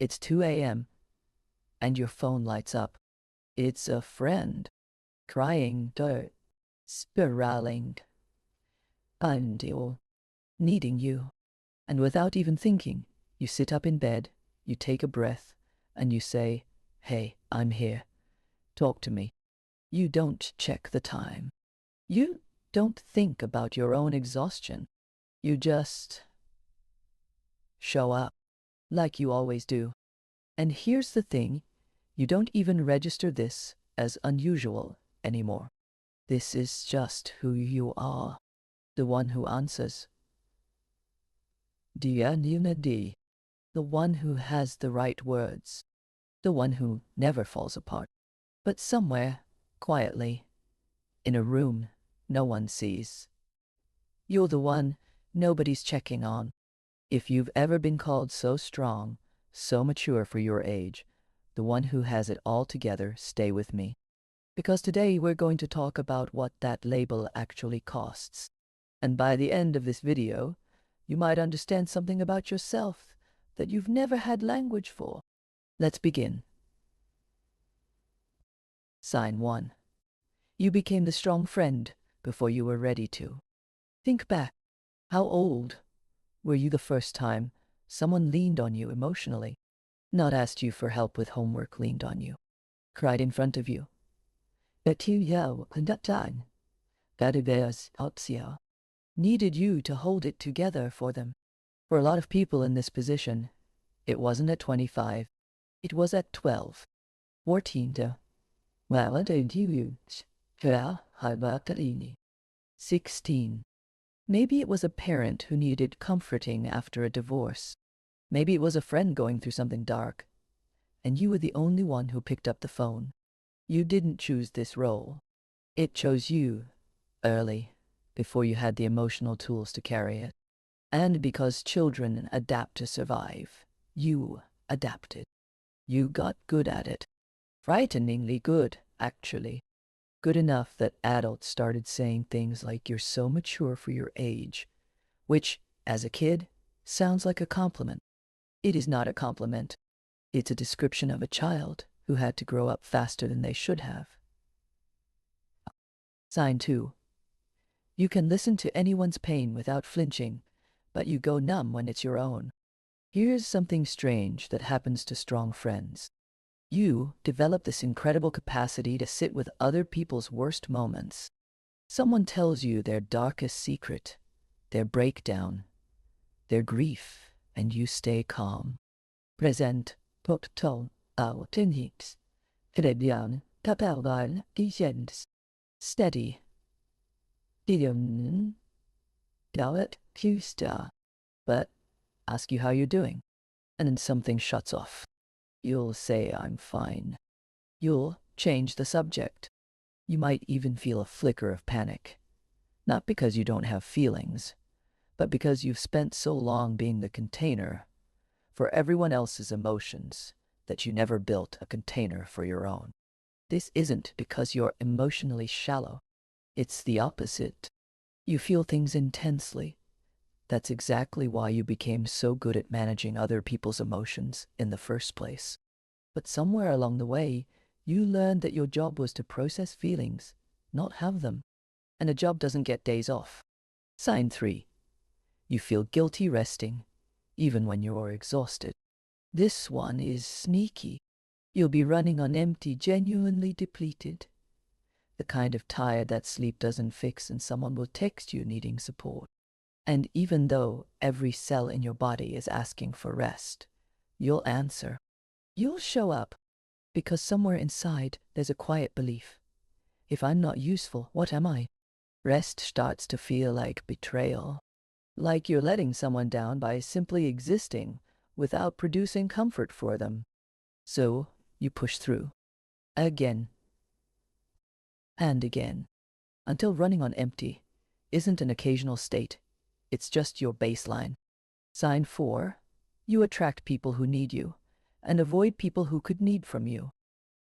It's 2 a.m. and your phone lights up. It's a friend, crying dirt, spiraling, until needing you. And without even thinking, you sit up in bed, you take a breath, and you say, "Hey, I'm here. Talk to me." You don't check the time. You don't think about your own exhaustion. You just show up, like you always do. And here's the thing, you don't even register this as unusual anymore. This is just who you are, the one who answers. The one who has the right words, the one who never falls apart. But somewhere, quietly, in a room no one sees, you're the one nobody's checking on. If you've ever been called so strong, so mature for your age, the one who has it all together, stay with me. Because today we're going to talk about what that label actually costs. And by the end of this video, you might understand something about yourself that you've never had language for. Let's begin. Sign 1. You became the strong friend before you were ready to. Think back. How old were you the first time someone leaned on you emotionally? Not asked you for help with homework, leaned on you, cried in front of you. Needed you to hold it together for them. For a lot of people in this position, it wasn't at 25, it was at 12, 14, 16. Maybe it was a parent who needed comforting after a divorce. Maybe it was a friend going through something dark, and you were the only one who picked up the phone. You didn't choose this role. It chose you early, before you had the emotional tools to carry it. And because children adapt to survive, you adapted. You got good at it. Frighteningly good, actually. Good enough that adults started saying things like, "You're so mature for your age," which, as a kid, sounds like a compliment. It is not a compliment. It's a description of a child who had to grow up faster than they should have. Sign 2. You can listen to anyone's pain without flinching, but you go numb when it's your own. Here's something strange that happens to strong friends. You develop this incredible capacity to sit with other people's worst moments. Someone tells you their darkest secret, their breakdown, their grief, and you stay calm. Present, steady. But ask you how you're doing, and then something shuts off. You'll say, "I'm fine." You'll change the subject. You might even feel a flicker of panic. Not because you don't have feelings, but because you've spent so long being the container for everyone else's emotions that you never built a container for your own. This isn't because you're emotionally shallow. It's the opposite. You feel things intensely. That's exactly why you became so good at managing other people's emotions in the first place. But somewhere along the way, you learned that your job was to process feelings, not have them. And a job doesn't get days off. Sign 3. You feel guilty resting, even when you're exhausted. This one is sneaky. You'll be running on empty, genuinely depleted. The kind of tired that sleep doesn't fix, and someone will text you needing support. And even though every cell in your body is asking for rest, you'll answer. You'll show up, because somewhere inside there's a quiet belief. If I'm not useful, what am I? Rest starts to feel like betrayal. Like you're letting someone down by simply existing without producing comfort for them. So you push through. Again. And again. Until running on empty isn't an occasional state. It's just your baseline. Sign 4. You attract people who need you and avoid people who could need from you.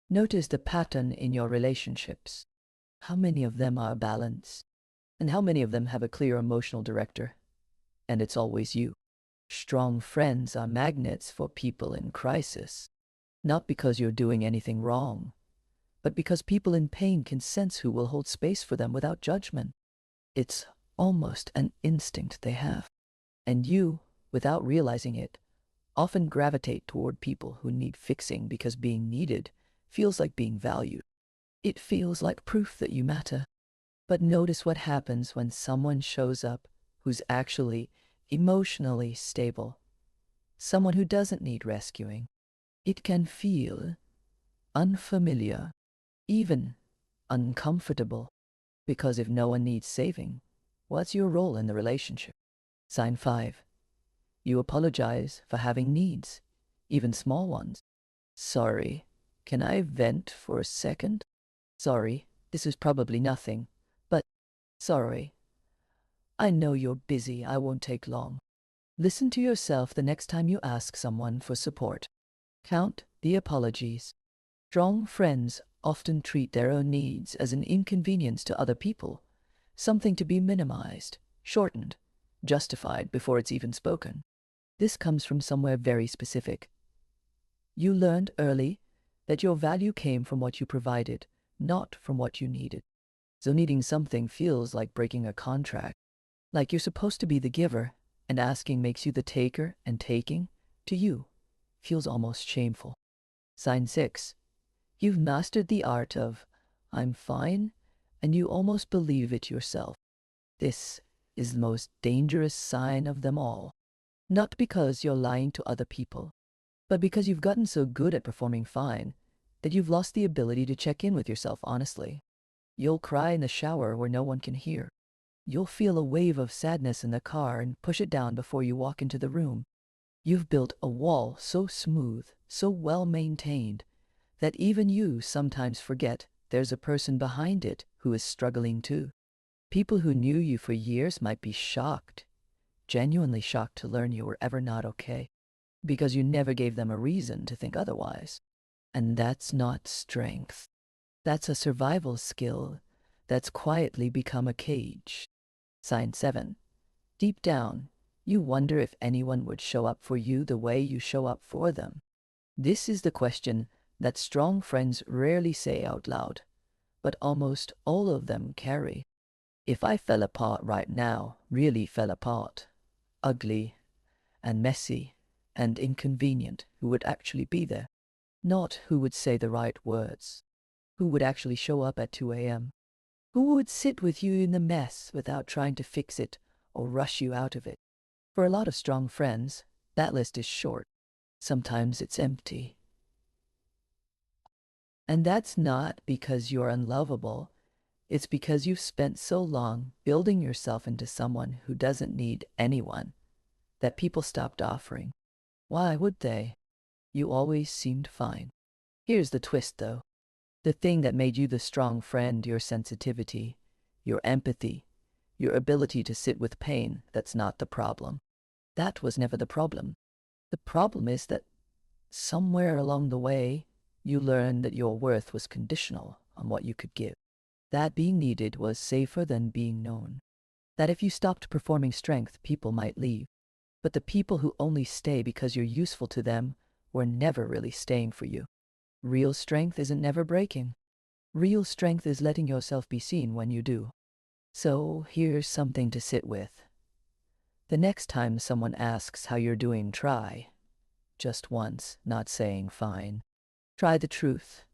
Notice the pattern in your relationships. How many of them are balanced? And how many of them have a clear emotional director? And it's always you. Strong friends are magnets for people in crisis, not because you're doing anything wrong, but because people in pain can sense who will hold space for them without judgment. It's almost an instinct they have. And you, without realizing it, often gravitate toward people who need fixing because being needed feels like being valued. It feels like proof that you matter. But notice what happens when someone shows up who's actually emotionally stable, someone who doesn't need rescuing. It can feel unfamiliar, even uncomfortable, because if no one needs saving, what's your role in the relationship? Sign 5. You apologize for having needs, even small ones. Sorry, can I vent for a second? Sorry, this is probably nothing, but sorry. I know you're busy, I won't take long. Listen to yourself the next time you ask someone for support. Count the apologies. Strong friends often treat their own needs as an inconvenience to other people, something to be minimized, shortened, justified before it's even spoken. This comes from somewhere very specific. You learned early that your value came from what you provided, not from what you needed. So needing something feels like breaking a contract, like you're supposed to be the giver, and asking makes you the taker, and taking, to you, feels almost shameful. Sign 6. You've mastered the art of, I'm fine, and you almost believe it yourself. This is the most dangerous sign of them all. Not because you're lying to other people, but because you've gotten so good at performing fine that you've lost the ability to check in with yourself honestly. You'll cry in the shower where no one can hear. You'll feel a wave of sadness in the car and push it down before you walk into the room. You've built a wall so smooth, so well maintained, that even you sometimes forget there's a person behind it who is struggling too. People who knew you for years might be shocked, genuinely shocked to learn you were ever not okay, because you never gave them a reason to think otherwise. And that's not strength. That's a survival skill that's quietly become a cage. Sign 7. Deep down, you wonder if anyone would show up for you the way you show up for them. This is the question that strong friends rarely say out loud, but almost all of them carry. If I fell apart right now, really fell apart, ugly and messy and inconvenient, who would actually be there? Not who would say the right words, who would actually show up at 2 a.m., who would sit with you in the mess without trying to fix it or rush you out of it. For a lot of strong friends, that list is short. Sometimes it's empty. And that's not because you're unlovable. It's because you've spent so long building yourself into someone who doesn't need anyone that people stopped offering. Why would they? You always seemed fine. Here's the twist, though. The thing that made you the strong friend, your sensitivity, your empathy, your ability to sit with pain, that's not the problem. That was never the problem. The problem is that somewhere along the way, you learned that your worth was conditional on what you could give. That being needed was safer than being known. That if you stopped performing strength, people might leave. But the people who only stay because you're useful to them were never really staying for you. Real strength isn't never breaking. Real strength is letting yourself be seen when you do. So here's something to sit with. The next time someone asks how you're doing, try. Just once, not saying fine. Try the truth,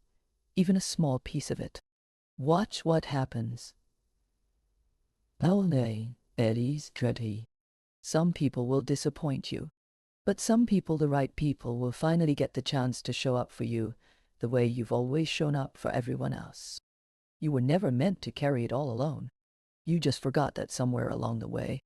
even a small piece of it. Watch what happens. Some people will disappoint you, but some people, the right people, will finally get the chance to show up for you the way you've always shown up for everyone else. You were never meant to carry it all alone. You just forgot that somewhere along the way.